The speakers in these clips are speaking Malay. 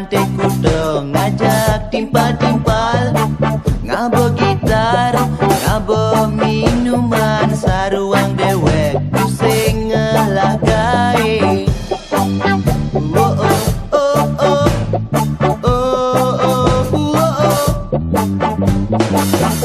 pantai kuda ngajak timpal-timpal, ngabo gitar, ngabo minuman, saruang dewek pusing ngelagai. Oh oh oh oh oh oh oh.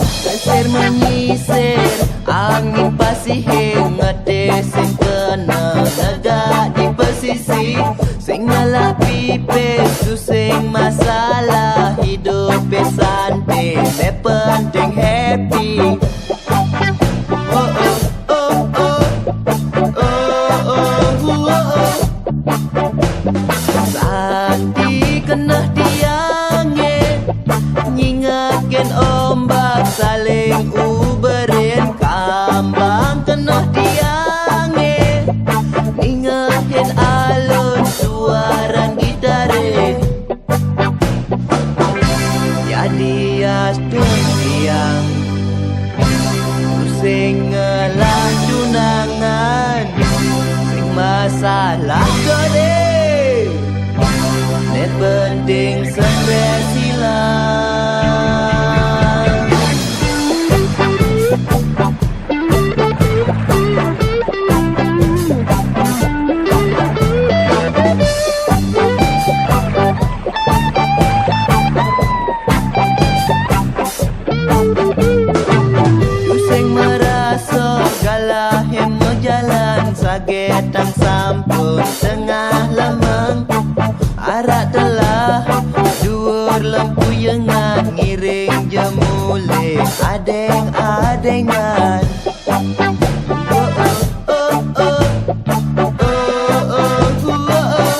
Pasir menyisir, angin pasih ngedesin kena negak di pesisir. Sing ngalah pipe, susing masalah, hidup santai, penting happy. Oh oh oh oh oh oh oh. Santi kena tiangin, nyingakin ombak saling uberin, kambang kena tiangin, ningahin alun suaran gitarin. Jadi astung tiang, pusing ngelah tunangan, sing masalah gede, net penting stres hilang. Pusing merasa galah yang jalan, sagetang sampun tengah lemeng, arak telah duur lempu yengan, ngiring jemule adeng-adengan. Oh oh oh oh oh oh oh.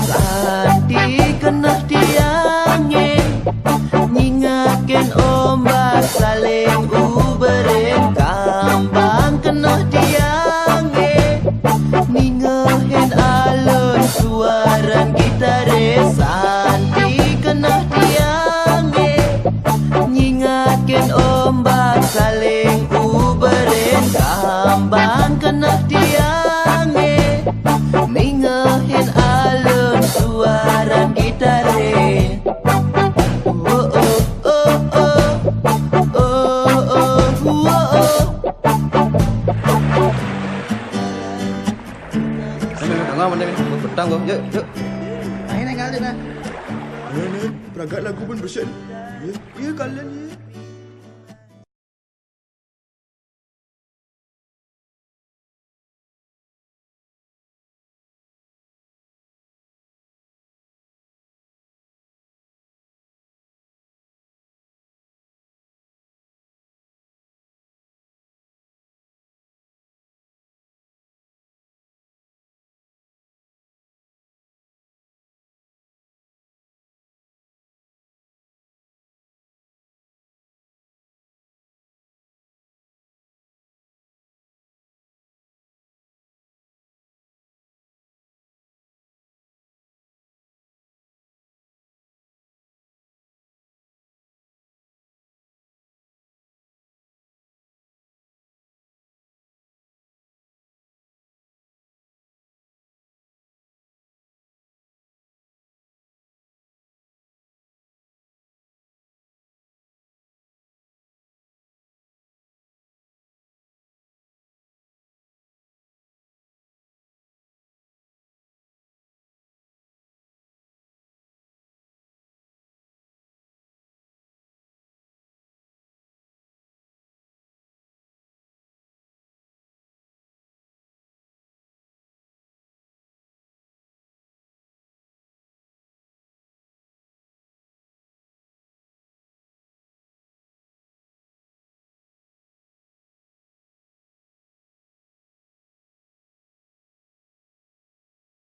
Santi kena tiangin, nyingakin ombak saling uberin, kambang kena tiangin, ningahin alun suaran gitaris. Santi kena tiangin, nyingakin ombak saling uberin, kambang kena tiangin, ningahin alun suaran gitaris. Oh oh oh oh oh oh oh oh. Tengah mana ni? Petang kau. Yuk, yuk. Main kalian lah. Peragak lagu pun bersen. Ya kalian ya.